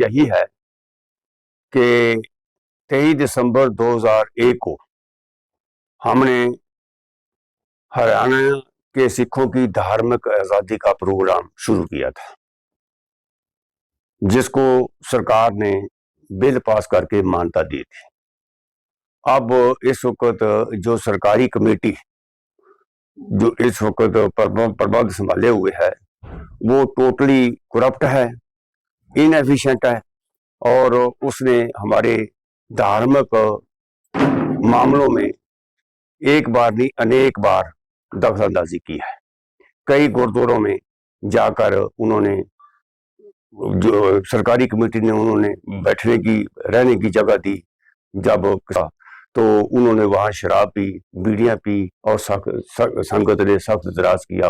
यही है कि 23 दिसंबर 2001 को हमने हरियाणा के सिखों की धार्मिक आज़ादी का प्रोग्राम शुरू किया था, जिसको सरकार ने बिल पास करके मान्यता दी थी। अब इस वक्त जो सरकारी कमेटी जो इस वक्त प्रबंध संभाले हुए है वो टोटली करप्ट है, इनएफिशिएंट है, और उसने हमारे धार्मिक मामलों में एक बार नहीं अनेक बार दखलंदाजी की है। कई गुरुद्वारों में जाकर उन्होंने जो सरकारी कमेटी ने उन्होंने बैठने की रहने की जगह दी, जब तो उन्होंने वहां शराब पी, बीड़ियां पी और संगत ने सख्त इतराज किया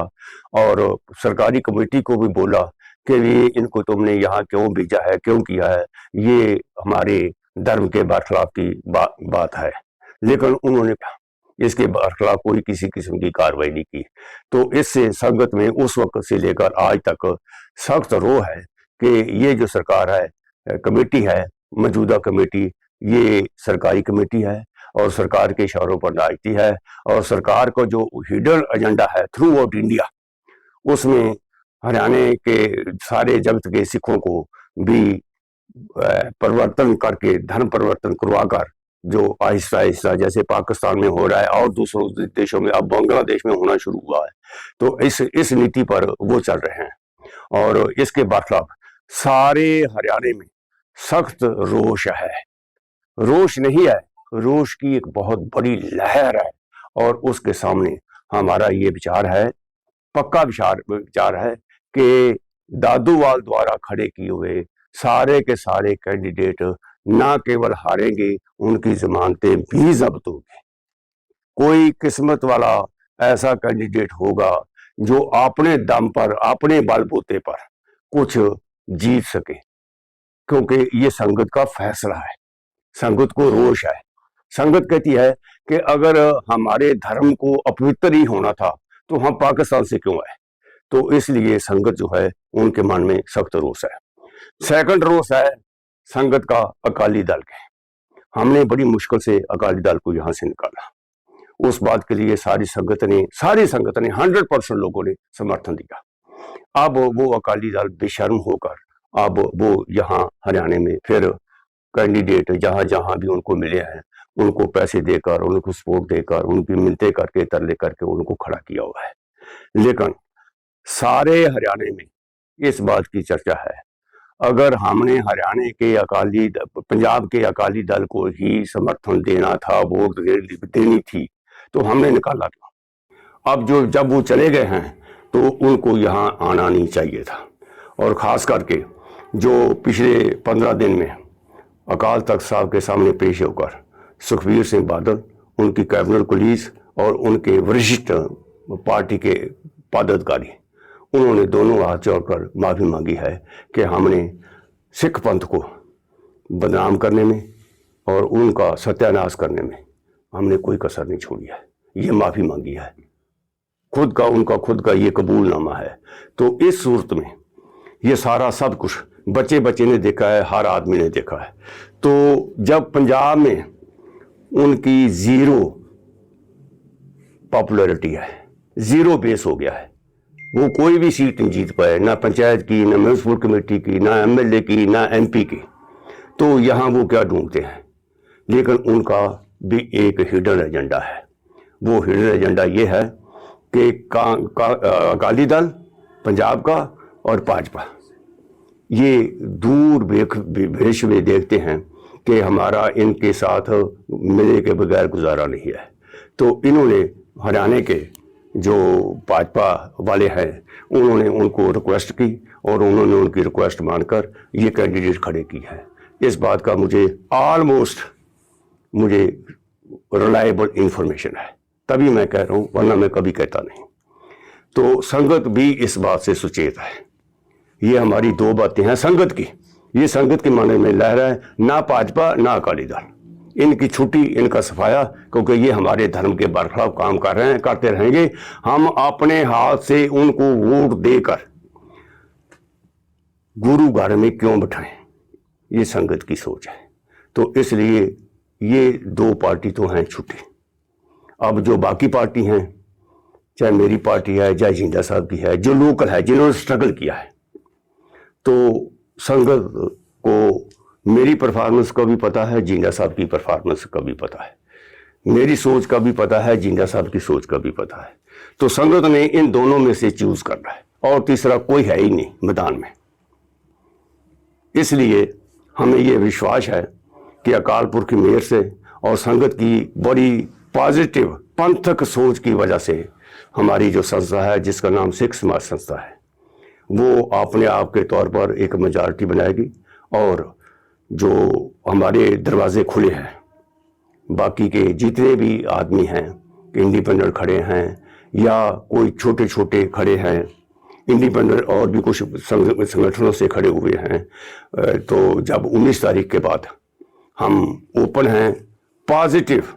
और सरकारी कमेटी को भी बोला कि ये इनको तुमने यहाँ क्यों भेजा है, क्यों किया है, ये हमारे धर्म के बरखिलाफ की बात है। लेकिन उन्होंने इसके बरखिलाफ कोई किसी किस्म की कार्रवाई नहीं की। तो इससे संगत में उस वक्त से लेकर आज तक सख्त रोह है कि ये जो सरकार है, कमेटी है, मौजूदा कमेटी, ये सरकारी कमेटी है और सरकार के इशारों पर नाचती है। और सरकार का जो हिडन एजेंडा है थ्रू आउट इंडिया, उसमें हरियाणा के सारे जगत के सिखों को भी परिवर्तन करके, धर्म परिवर्तन करवाकर, जो आहिस्ता आहिस्ता जैसे पाकिस्तान में हो रहा है और दूसरों देशों में, अब बांग्लादेश में होना शुरू हुआ है, तो इस नीति पर वो चल रहे हैं। और इसके बरखिलाफ सारे हरियाणा में सख्त रोष है। रोष नहीं है, रोष की एक बहुत बड़ी लहर है। और उसके सामने हमारा ये विचार है, पक्का विचार है कि दादूवाल द्वारा खड़े किए हुए सारे के सारे कैंडिडेट ना केवल हारेंगे, उनकी जमानतें भी जब्त होगी। कोई किस्मत वाला ऐसा कैंडिडेट होगा जो अपने दम पर, अपने बलबूते पर कुछ जीत सके, क्योंकि ये संगत का फैसला है। संगत को रोष है। संगत कहती है कि अगर हमारे धर्म को अपवित्र ही होना था तो हम पाकिस्तान से क्यों आए। तो इसलिए संगत जो है उनके मन में सख्त रोष है। सेकंड रोष है संगत का अकाली दल के। हमने बड़ी मुश्किल से अकाली दल को यहां से निकाला। उस बात के लिए सारी संगत ने 100% लोगों ने समर्थन दिया। अब वो अकाली दल बेशर्म होकर अब वो यहाँ हरियाणा में फिर कैंडिडेट जहां जहां भी उनको मिले हैं, उनको पैसे देकर, उनको सपोर्ट देकर, उनकी मिन्नतें करके, तरले करके उनको खड़ा किया हुआ है। लेकिन सारे हरियाणा में इस बात की चर्चा है, अगर हमने हरियाणा के पंजाब के अकाली दल को ही समर्थन देना था, वोट देनी थी, तो हमने निकाला क्यों। अब जब वो चले गए हैं तो उनको यहाँ आना नहीं चाहिए था। और खास करके जो पिछले 15 दिन में अकाल तख्त साहब के सामने पेश होकर सुखबीर सिंह बादल, उनकी कैबिनेट कुलीस और उनके वरिष्ठ पार्टी के पदाधिकारी, उन्होंने दोनों हाथ जोड़कर माफ़ी मांगी है कि हमने सिख पंथ को बदनाम करने में और उनका सत्यानाश करने में हमने कोई कसर नहीं छोड़ी है। ये माफ़ी मांगी है, उनका खुद का ये कबूलनामा है। तो इस सूरत में ये सारा सब कुछ बच्चे ने देखा है, हर आदमी ने देखा है। तो जब पंजाब में उनकी जीरो पॉपुलैरिटी है, जीरो बेस हो गया है, वो कोई भी सीट नहीं जीत पाए, ना पंचायत की, ना म्यूनसिपल कमेटी की, ना एमएलए की, ना एमपी की। तो यहाँ वो क्या ढूंढते हैं, लेकिन उनका भी एक हिडन एजेंडा है। वो हिडन एजेंडा ये है कि अकाली दल पंजाब का और भाजपा ये दूर भेष में देखते हैं कि हमारा इनके साथ मिलने के बगैर गुजारा नहीं है। तो इन्होंने हरियाणा के जो भाजपा वाले हैं, उन्होंने उनको रिक्वेस्ट की और उन्होंने उनकी रिक्वेस्ट मानकर ये कैंडिडेट खड़े की है। इस बात का मुझे रिलायबल इंफॉर्मेशन है, तभी मैं कह रहा हूँ, वरना मैं कभी कहता नहीं। तो संगत भी इस बात से सुचेत है। ये हमारी दो बातें हैं संगत की। ये संगत के माने में लहरा है, ना भाजपा ना अकाली दल। इनकी छुट्टी, इनका सफाया, क्योंकि ये हमारे धर्म के बरखिलाफ काम कर रहे हैं, करते रहेंगे। हम अपने हाथ से उनको वोट देकर गुरु घर में क्यों बिठाएं। ये संगत की सोच है। तो इसलिए ये दो पार्टी तो हैं छुट्टी। अब जो बाकी पार्टी हैं, चाहे मेरी पार्टी है, चाहे जिंदा साहब की है, जो लोकल है, जिन्होंने स्ट्रगल किया है, तो संगत को मेरी परफॉर्मेंस का भी पता है, जिंदा साहब की परफॉर्मेंस का भी पता है, मेरी सोच का भी पता है, जिंदा साहब की सोच का भी पता है। तो संगत ने इन दोनों में से चूज करना है, और तीसरा कोई है ही नहीं मैदान में। इसलिए हमें यह विश्वास है कि अकाल पुरख की मेहर से और संगत की बड़ी पॉजिटिव पंथक सोच की वजह से हमारी जो संस्था है, जिसका नाम सिख समाज संस्था है, वो अपने आप के तौर पर एक मेजॉरिटी बनाएगी। और जो हमारे दरवाजे खुले हैं, बाकी के जितने भी आदमी हैं, इंडिपेंडेंट खड़े हैं या कोई छोटे छोटे खड़े हैं, इंडिपेंडेंट और भी कुछ संगठनों से खड़े हुए हैं, तो जब 19 तारीख के बाद हम ओपन हैं, पॉजिटिव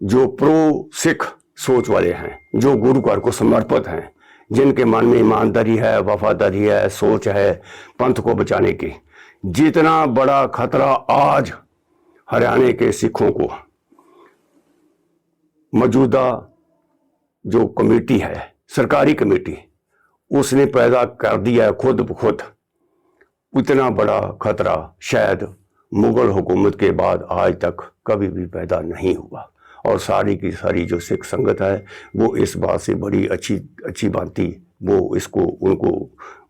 जो प्रो सिख सोच वाले हैं, जो गुरु घर को समर्पित हैं, जिनके मन में ईमानदारी है, वफादारी है, सोच है पंथ को बचाने की। जितना बड़ा खतरा आज हरियाणा के सिखों को मौजूदा जो कमेटी है, सरकारी कमेटी, उसने पैदा कर दिया है खुद ब खुद, उतना बड़ा खतरा शायद मुगल हुकूमत के बाद आज तक कभी भी पैदा नहीं हुआ। और सारी की सारी जो सिख संगत है वो इस बात से बड़ी अच्छी भांति वो इसको उनको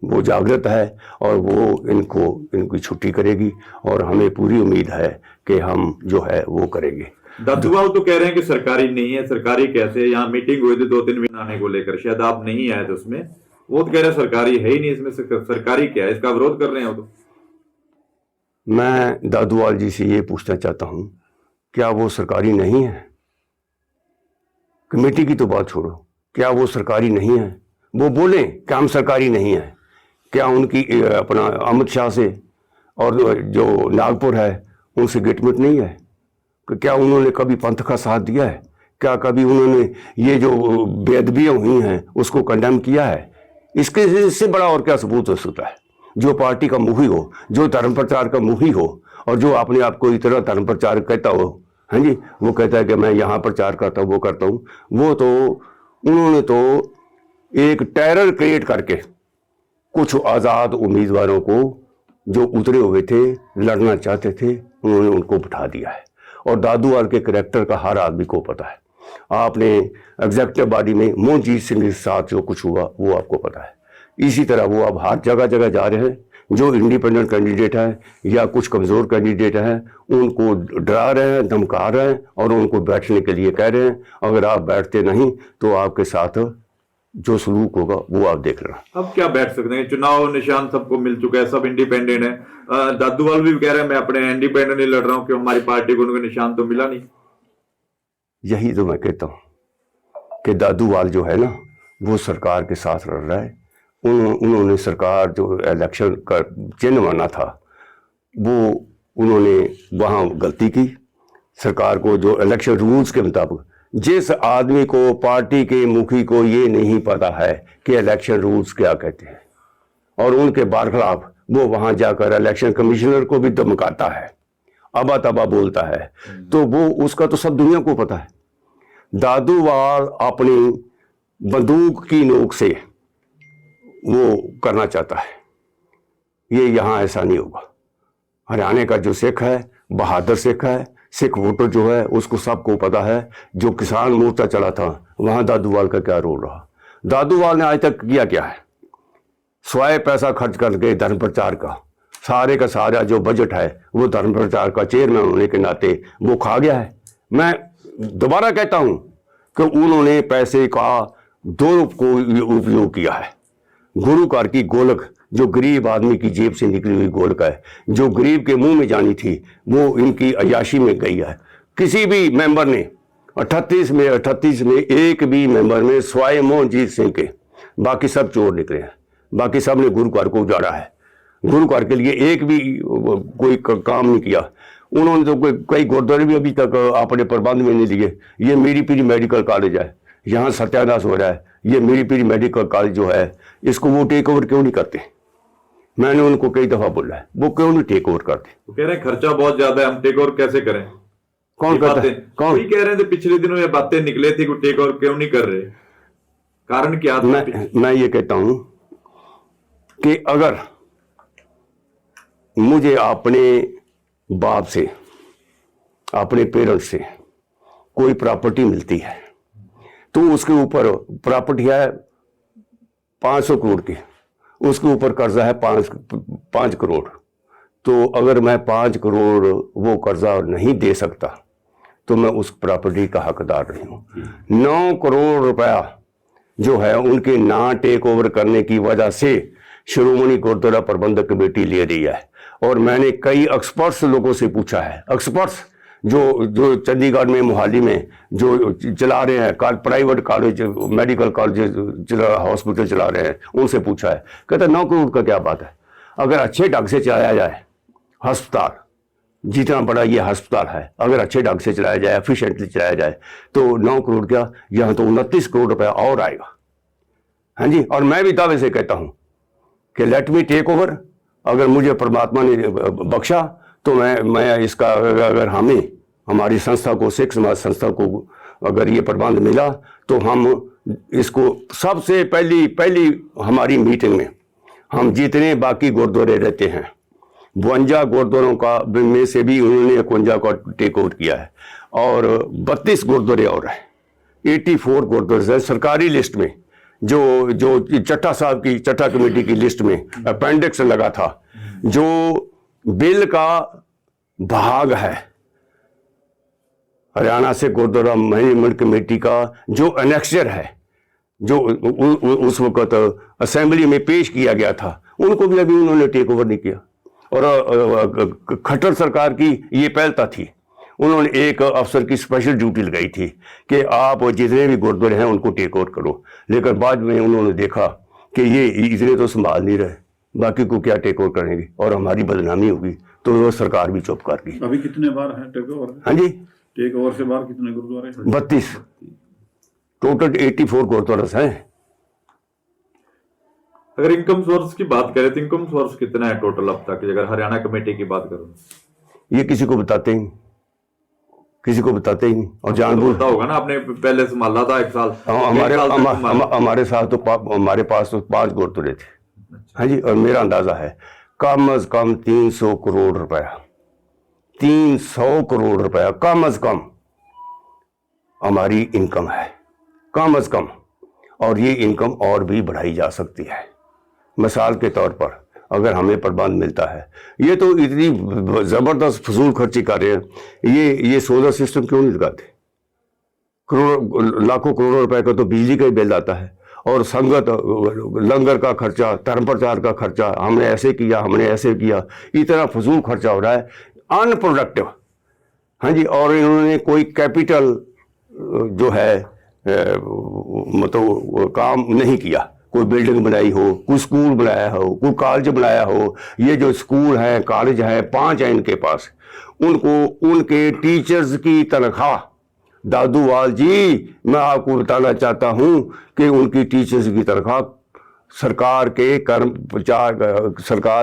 वो जागृत है और वो इनकी छुट्टी करेगी। और हमें पूरी उम्मीद है कि हम जो है वो करेंगे। दादूवाल तो कह रहे हैं कि सरकारी नहीं है। सरकारी कैसे? यहाँ मीटिंग हुई थी 2-3 दिन आने को लेकर, शायद आप नहीं आए थे उसमें। वो तो कह रहे हैं सरकारी है ही नहीं, इसमें सरकारी क्या है, इसका विरोध कर रहे हैं वो तो। मैं दादूवाल जी से ये पूछना चाहता हूँ, क्या वो सरकारी नहीं है? कमेटी की तो बात छोड़ो, क्या वो सरकारी नहीं है? वो बोले कि हम सरकारी नहीं है। क्या उनकी अपना अमित शाह से और जो नागपुर है उनसे गिटमिट नहीं है? क्या उन्होंने कभी पंथ का साथ दिया है? क्या कभी उन्होंने ये जो बेअदबियां हुई हैं उसको कंडेम किया है? इससे बड़ा और क्या सबूत हो सकता है? जो पार्टी का मुखी हो, जो धर्म प्रचार का मुखी हो, और जो अपने आप को इतना धर्म प्रचार कहता हो, हाँ जी, वो कहता है कि मैं यहाँ प्रचार करता हूँ, वो करता हूँ, वो तो उन्होंने तो एक टेरर क्रिएट करके कुछ आज़ाद उम्मीदवारों को जो उतरे हुए थे, लड़ना चाहते थे, उन्होंने उनको बिठा दिया है। और दादूवाल के करैक्टर का हर आदमी को पता है। आपने एग्जेक्टिव बॉडी में मोहनजीत सिंह के साथ जो कुछ हुआ वो आपको पता है। इसी तरह वो अब हर जगह जगह जा रहे हैं। जो इंडिपेंडेंट कैंडिडेट है या कुछ कमज़ोर कैंडिडेट हैं उनको डरा रहे हैं, धमका रहे हैं और उनको बैठने के लिए कह रहे हैं। अगर आप बैठते नहीं तो आपके साथ जो सलूक होगा वो आप देख लेना। अब क्या बैठ सकते हैं? चुनाव निशान सबको मिल चुका है, सब इंडिपेंडेंट है। दादूवाल भी कह रहे हैं मैं अपने इंडिपेंडेंट नहीं लड़ रहा हूँ, कि हमारी पार्टी को उनको निशान तो मिला नहीं। यही तो मैं कहता हूँ कि दादूवाल जो है ना वो सरकार के साथ लड़ रहा है। उन्होंने सरकार जो इलेक्शन का चिन्ह माना था वो उन्होंने वहाँ गलती की। सरकार को जो इलेक्शन रूल्स के मुताबिक, जिस आदमी को पार्टी के मुखी को ये नहीं पता है कि इलेक्शन रूल्स क्या कहते हैं और उनके बरखिलाफ वो वहाँ जाकर इलेक्शन कमिश्नर को भी धमकाता है, अबा तबा बोलता है, तो वो उसका तो सब दुनिया को पता है। दादूवाल अपनी बंदूक की नोक से वो करना चाहता है, ये यहाँ ऐसा नहीं होगा। हरियाणा का जो सिख है बहादुर सिख है, सिख वोटर जो है उसको सबको पता है। जो किसान मोर्चा चला था वहाँ दादूवाल का क्या रोल रहा। दादूवाल ने आज तक किया क्या है? स्वयं पैसा खर्च करके धर्म प्रचार का सारे का सारा जो बजट है वो धर्म प्रचार का चेयरमैन होने के नाते वो खा गया है। मैं दोबारा कहता हूँ कि उन्होंने पैसे का दुरुपयोग किया है। गुरु घर की गोलक जो गरीब आदमी की जेब से निकली हुई गोलक है, जो गरीब के मुंह में जानी थी, वो इनकी अयाशी में गई है। किसी भी मेंबर ने 38 में एक भी मेंबर में स्वाय मोहनजीत सिंह के, बाकी सब चोर निकले हैं। बाकी सब ने गुरु घर को उजाड़ा है। गुरु घर के लिए एक भी कोई काम नहीं किया। उन्होंने तो कई गुरुद्वारे भी अभी तक अपने प्रबंध में नहीं लिए। ये मीरी पीरी मेडिकल कॉलेज है, यहाँ सत्यानाश हो रहा है। ये मीरी पीरी मेडिकल कॉलेज जो है इसको वो टेक ओवर क्यों नहीं करते? मैंने उनको कई दफा बोला है, वो क्यों नहीं टेक ओवर करते? वो कह रहे हैं खर्चा बहुत ज्यादा है, हम टेक ओवर कैसे करें? कौन ये करता है? बातें कौन? वही कह रहे थे, पिछले दिनों ये बातें निकले थी कि टेक ओवर क्यों नहीं कर रहे, कारण क्या था? मैं ये कहता हूं कि अगर मुझे अपने बाप से, अपने पेरेंट्स से कोई प्रॉपर्टी मिलती है तो उसके ऊपर प्रॉपर्टी है 500 करोड़ की, उसके ऊपर कर्जा है 5 करोड़, तो अगर मैं 5 करोड़ वो कर्जा नहीं दे सकता तो मैं उस प्रॉपर्टी का हकदार नहीं हूं। 9 करोड़ रुपया जो है उनके ना टेक ओवर करने की वजह से शिरोमणि गुरुद्वारा प्रबंधक कमेटी ले रही है। और मैंने कई एक्सपर्ट्स लोगों से पूछा है, एक्सपर्ट्स जो चंडीगढ़ में, मोहाली में जो चला रहे हैं private college, medical college hospital चला रहे हैं, उनसे पूछा है। कहते 9 करोड़ का क्या बात है, अगर अच्छे ढंग से चलाया जाए अस्पताल, जितना बड़ा ये अस्पताल है, अगर अच्छे ढंग से चलाया जाए, एफिशिएंटली चलाया जाए तो 9 करोड़ क्या, यहाँ तो 29 करोड़ रुपया और आएगा। हाँ जी, और मैं भी दावे से कहता हूँ कि लेट मी टेक ओवर। अगर मुझे परमात्मा ने बख्शा तो मैं इसका, अगर हमें, हमारी संस्था को, सिख समाज संस्था को अगर ये प्रबंध मिला तो हम इसको सबसे पहली हमारी मीटिंग में हम जितने बाकी गुरुद्वारे रहते हैं 52 गुरुद्वारों का में से भी उन्होंने 51 का टेक ओवर किया है, और 32 गुरुद्वारे और हैं, 84 गुरुद्वारे हैं सरकारी लिस्ट में। जो चट्टा साहब की, चट्टा कमेटी की लिस्ट में अपेंडिक्स लगा था, जो बिल का भाग है हरियाणा से गुरुद्वारा मैनेजमेंट कमेटी का, जो एनेक्सचर है, जो उस वक्त असेंबली में पेश किया गया था, उनको भी अभी उन्होंने टेक ओवर नहीं किया। और खट्टर सरकार की ये पहलता थी, उन्होंने एक अफसर की स्पेशल ड्यूटी लगाई थी कि आप जितने भी गुरुद्वारे हैं उनको टेक ओवर करो, लेकिन बाद में उन्होंने देखा कि ये इतने तो संभाल नहीं रहे, बाकी को क्या टेक ओवर करेंगे और हमारी बदनामी होगी, तो वो सरकार भी चुप कर गई। अभी कितने बार है टेक ओवर? हाँ जी, टेक ओवर से बाहर कितने गुरुद्वारे? 32, टोटल 84 गुरुद्वारा हैं। अगर इनकम सोर्स की बात करें तो इनकम सोर्स कितना है टोटल अब तक, अगर हरियाणा कमेटी की बात करूं? ये किसी को बताते ही नहीं, किसी को बताते ही नहीं। और जानबूझ पता होगा ना, आपने पहले संभाला था 1 साल। हमारे साथ तो हमारे पास तो 5 गुरुद्वारे थे। हाँ जी, और मेरा अंदाजा है कम अज कम 300 करोड़ रुपया, 300 करोड़ रुपया कम अज कम हमारी इनकम है, कम अज कम। और ये इनकम और भी बढ़ाई जा सकती है। मिसाल के तौर पर अगर हमें प्रबंध मिलता है, ये तो इतनी जबरदस्त फजूल खर्ची कर रहे हैं, ये सोलर सिस्टम क्यों नहीं लगाते? करोड़ लाखों करोड़ों रुपए का तो बिजली का ही बिल आता है, और संगत लंगर का खर्चा, धर्म प्रचार का खर्चा, हमने ऐसे किया, हमने ऐसे किया, इतना फजूल खर्चा हो रहा है, अनप्रोडक्टिव। हाँ जी, और इन्होंने कोई कैपिटल जो है मतलब काम नहीं किया, कोई बिल्डिंग बनाई हो, कोई स्कूल बनाया हो, कोई कॉलेज बनाया हो। ये जो स्कूल हैं, कॉलेज हैं, 5 हैं इनके पास, उनको उनके टीचर्स की तनख्वाह, दादूवाल जी मैं आपको बताना चाहता हूं कि उनकी टीचर्स की तनख्वाह सरकार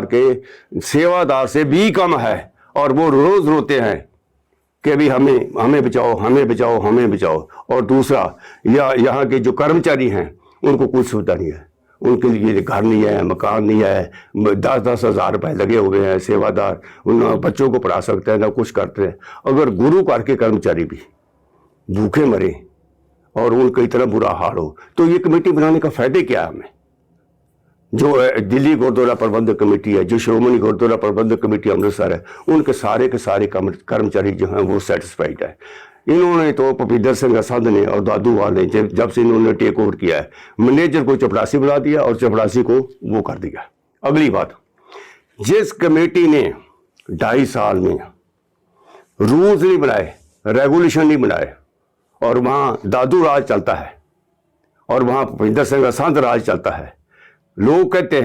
के सेवादार से भी कम है, और वो रोज रोते हैं कि भी हमें बचाओ, हमें बचाओ, हमें बचाओ। और दूसरा, यहाँ के जो कर्मचारी हैं उनको कुछ सुविधा नहीं है, उनके लिए घर नहीं है, मकान नहीं है, 10-10 हज़ार रुपए लगे हुए हैं। सेवादार उन बच्चों को पढ़ा सकते हैं ना कुछ करते हैं। अगर गुरु घर के कर्मचारी भी भूखे मरे और उनका इतना बुरा हाल हो, तो ये कमेटी बनाने का फायदे क्या है हमें? जो दिल्ली गुरुद्वारा प्रबंधक कमेटी है, जो शिरोमणि गुरुद्वारा प्रबंधक कमेटी अमृतसर है, उनके सारे के सारे कर्मचारी जो हैं वो सेटिस्फाइड है। इन्होंने तो भुपिंदर सिंह असंध ने और दादूवाल ने जब से इन्होंने टेक ओवर किया है, मैनेजर को चपरासी बना दिया और चपरासी को वो कर दिया। अगली बात, जिस कमेटी ने 2.5 साल में रूल्स नहीं बनाए, रेगुलेशन नहीं बनाए, और वहाँ दादू राज चलता है और वहाँ भुपिंदर सिंह असंध राज चलता है, लोग कहते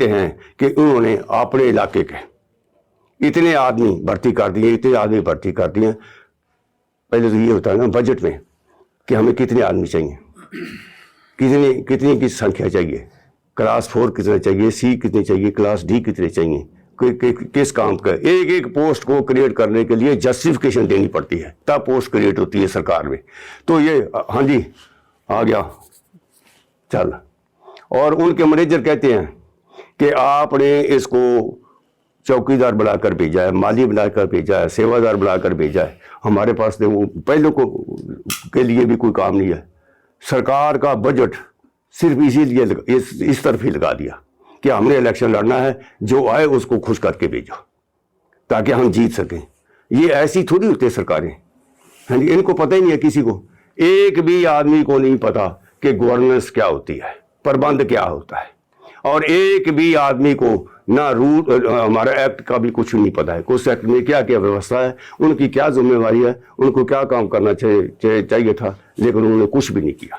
हैं कि उन्होंने अपने इलाके के इतने आदमी भर्ती कर दिए। पहले तो ये होता है ना बजट में कि हमें कितने आदमी चाहिए, कितनी की संख्या चाहिए, क्लास 4 कितने चाहिए, सी कितने चाहिए, क्लास डी कितने चाहिए, किस काम का। एक एक पोस्ट को क्रिएट करने के लिए जस्टिफिकेशन देनी पड़ती है, तब पोस्ट क्रिएट होती है सरकार में। तो ये हाँ जी आ गया चल। और उनके मैनेजर कहते हैं कि आपने इसको चौकीदार बनाकर भेजा है, माली बनाकर भेजा है, सेवादार बनाकर भेजा है, हमारे पास तो वो पहले को के लिए भी कोई काम नहीं है। सरकार का बजट सिर्फ इसीलिए इस तरफ ही लगा दिया कि हमने इलेक्शन लड़ना है, जो आए उसको खुश करके भेजो ताकि हम जीत सकें। ये ऐसी थोड़ी होती है सरकारें, हाँ जी। इनको पता ही नहीं है, किसी को एक भी आदमी को नहीं पता कि गवर्नेंस क्या होती है, प्रबंध क्या होता है, और एक भी आदमी को ना रूल हमारा एक्ट का भी कुछ नहीं पता है, उस एक्ट में क्या क्या व्यवस्था है, उनकी क्या जिम्मेवारी है, उनको क्या काम करना चाहिए था, लेकिन उन्होंने कुछ भी नहीं किया।